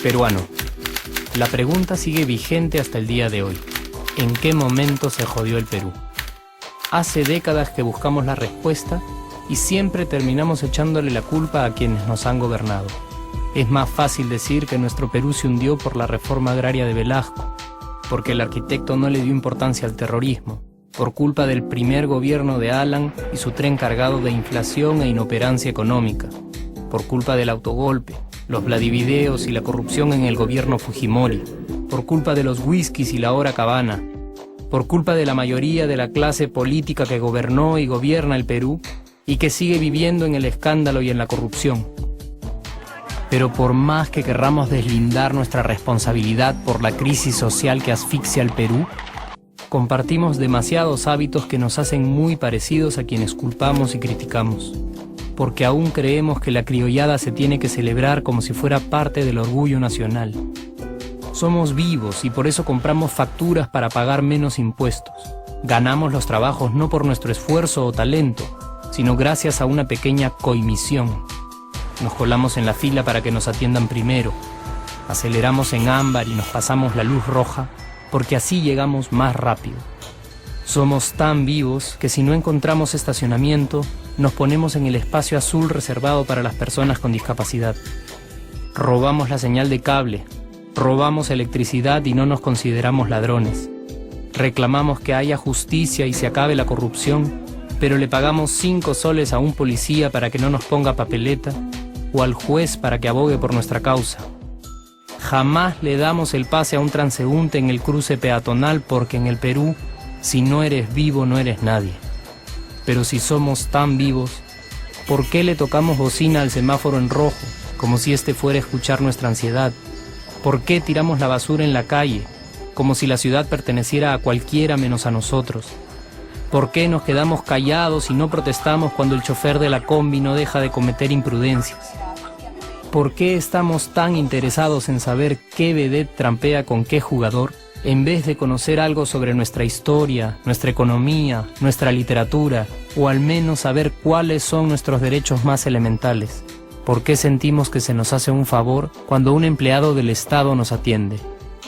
Peruano. La pregunta sigue vigente hasta el día de hoy. ¿En qué momento se jodió el Perú? Hace décadas que buscamos la respuesta y siempre terminamos echándole la culpa a quienes nos han gobernado. Es más fácil decir que nuestro Perú se hundió por la reforma agraria de Velasco, porque el arquitecto no le dio importancia al terrorismo, por culpa del primer gobierno de Alan y su tren cargado de inflación e inoperancia económica, por culpa del autogolpe, los Vladivideos y la corrupción en el gobierno Fujimori, por culpa de los whiskies y la hora cabana, por culpa de la mayoría de la clase política que gobernó y gobierna el Perú y que sigue viviendo en el escándalo y en la corrupción. Pero por más que querramos deslindar nuestra responsabilidad por la crisis social que asfixia al Perú, compartimos demasiados hábitos que nos hacen muy parecidos a quienes culpamos y criticamos, porque aún creemos que la criollada se tiene que celebrar como si fuera parte del orgullo nacional. Somos vivos y por eso compramos facturas para pagar menos impuestos. Ganamos los trabajos no por nuestro esfuerzo o talento, sino gracias a una pequeña coimisión. Nos colamos en la fila para que nos atiendan primero, aceleramos en ámbar y nos pasamos la luz roja, porque así llegamos más rápido. Somos tan vivos que si no encontramos estacionamiento, nos ponemos en el espacio azul reservado para las personas con discapacidad. Robamos la señal de cable, robamos electricidad y no nos consideramos ladrones. Reclamamos que haya justicia y se acabe la corrupción, pero le pagamos 5 soles a un policía para que no nos ponga papeleta o al juez para que abogue por nuestra causa. Jamás le damos el pase a un transeúnte en el cruce peatonal porque en el Perú, si no eres vivo, no eres nadie. Pero si somos tan vivos, ¿por qué le tocamos bocina al semáforo en rojo, como si este fuera a escuchar nuestra ansiedad? ¿Por qué tiramos la basura en la calle, como si la ciudad perteneciera a cualquiera menos a nosotros? ¿Por qué nos quedamos callados y no protestamos cuando el chofer de la combi no deja de cometer imprudencias? ¿Por qué estamos tan interesados en saber qué vedette trampea con qué jugador, en vez de conocer algo sobre nuestra historia, nuestra economía, nuestra literatura, o al menos saber cuáles son nuestros derechos más elementales? ¿Por qué sentimos que se nos hace un favor cuando un empleado del Estado nos atiende?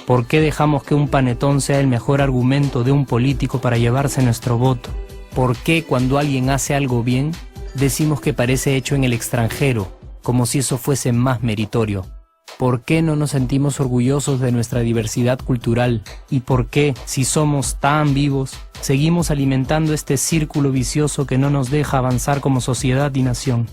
¿Por qué dejamos que un panetón sea el mejor argumento de un político para llevarse nuestro voto? ¿Por qué cuando alguien hace algo bien, decimos que parece hecho en el extranjero, como si eso fuese más meritorio? ¿Por qué no nos sentimos orgullosos de nuestra diversidad cultural? ¿Y por qué, si somos tan vivos, seguimos alimentando este círculo vicioso que no nos deja avanzar como sociedad y nación?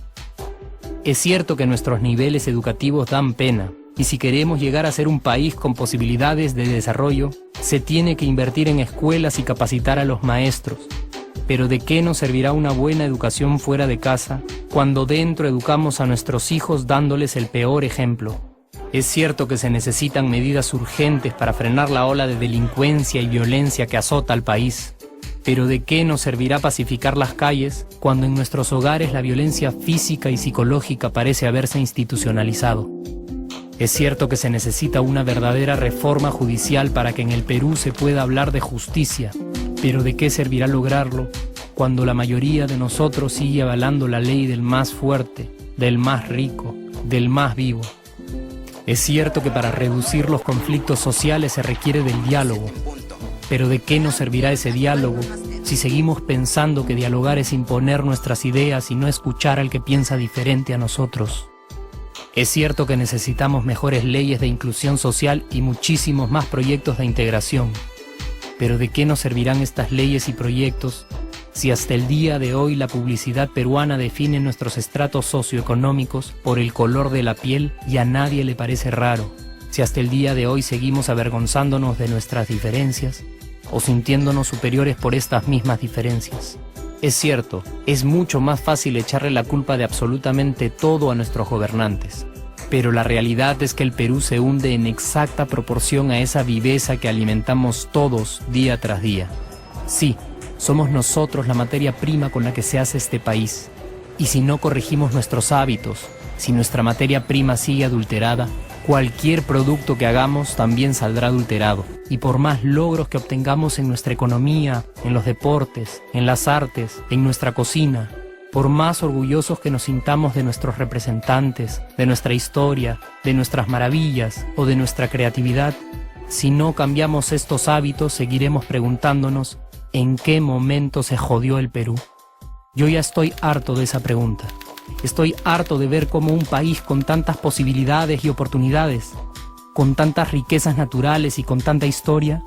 Es cierto que nuestros niveles educativos dan pena, y si queremos llegar a ser un país con posibilidades de desarrollo, se tiene que invertir en escuelas y capacitar a los maestros. Pero ¿de qué nos servirá una buena educación fuera de casa cuando dentro educamos a nuestros hijos dándoles el peor ejemplo? Es cierto que se necesitan medidas urgentes para frenar la ola de delincuencia y violencia que azota al país. Pero ¿de qué nos servirá pacificar las calles cuando en nuestros hogares la violencia física y psicológica parece haberse institucionalizado? Es cierto que se necesita una verdadera reforma judicial para que en el Perú se pueda hablar de justicia, pero ¿de qué servirá lograrlo cuando la mayoría de nosotros sigue avalando la ley del más fuerte, del más rico, del más vivo? Es cierto que para reducir los conflictos sociales se requiere del diálogo, pero ¿de qué nos servirá ese diálogo si seguimos pensando que dialogar es imponer nuestras ideas y no escuchar al que piensa diferente a nosotros? Es cierto que necesitamos mejores leyes de inclusión social y muchísimos más proyectos de integración, pero ¿de qué nos servirán estas leyes y proyectos si hasta el día de hoy la publicidad peruana define nuestros estratos socioeconómicos por el color de la piel y a nadie le parece raro? Si hasta el día de hoy seguimos avergonzándonos de nuestras diferencias o sintiéndonos superiores por estas mismas diferencias. Es cierto, es mucho más fácil echarle la culpa de absolutamente todo a nuestros gobernantes, pero la realidad es que el Perú se hunde en exacta proporción a esa viveza que alimentamos todos día tras día. Sí, somos nosotros la materia prima con la que se hace este país, y si no corregimos nuestros hábitos, si nuestra materia prima sigue adulterada, Cualquier producto que hagamos también saldrá adulterado. Y por más logros que obtengamos en nuestra economía, en los deportes, en las artes, en nuestra cocina, por más orgullosos que nos sintamos de nuestros representantes, de nuestra historia, de nuestras maravillas o de nuestra creatividad, si no cambiamos estos hábitos, seguiremos preguntándonos ¿en qué momento se jodió el Perú? Yo ya estoy harto de esa pregunta. Estoy harto de ver cómo un país con tantas posibilidades y oportunidades, con tantas riquezas naturales y con tanta historia,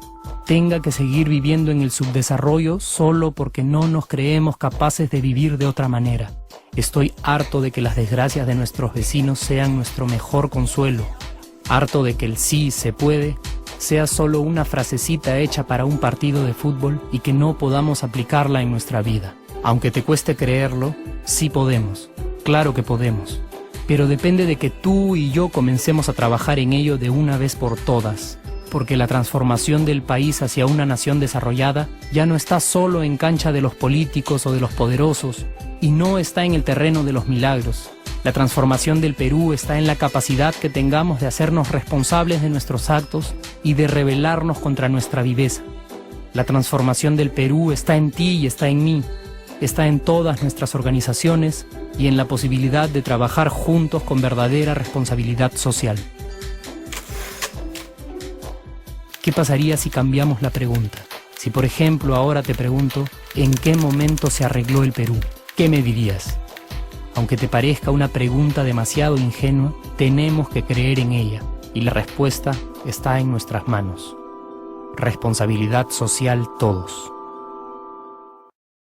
tenga que seguir viviendo en el subdesarrollo solo porque no nos creemos capaces de vivir de otra manera. Estoy harto de que las desgracias de nuestros vecinos sean nuestro mejor consuelo. Harto de que el sí se puede sea solo una frasecita hecha para un partido de fútbol y que no podamos aplicarla en nuestra vida. Aunque te cueste creerlo, sí podemos. Claro que podemos, pero depende de que tú y yo comencemos a trabajar en ello de una vez por todas, porque la transformación del país hacia una nación desarrollada ya no está solo en cancha de los políticos o de los poderosos, y no está en el terreno de los milagros. La transformación del Perú está en la capacidad que tengamos de hacernos responsables de nuestros actos y de rebelarnos contra nuestra viveza. La transformación del Perú está en ti y está en mí. Está en todas nuestras organizaciones y en la posibilidad de trabajar juntos con verdadera responsabilidad social. ¿Qué pasaría si cambiamos la pregunta? Si por ejemplo ahora te pregunto, ¿en qué momento se arregló el Perú? ¿Qué me dirías? Aunque te parezca una pregunta demasiado ingenua, tenemos que creer en ella y la respuesta está en nuestras manos. Responsabilidad social todos.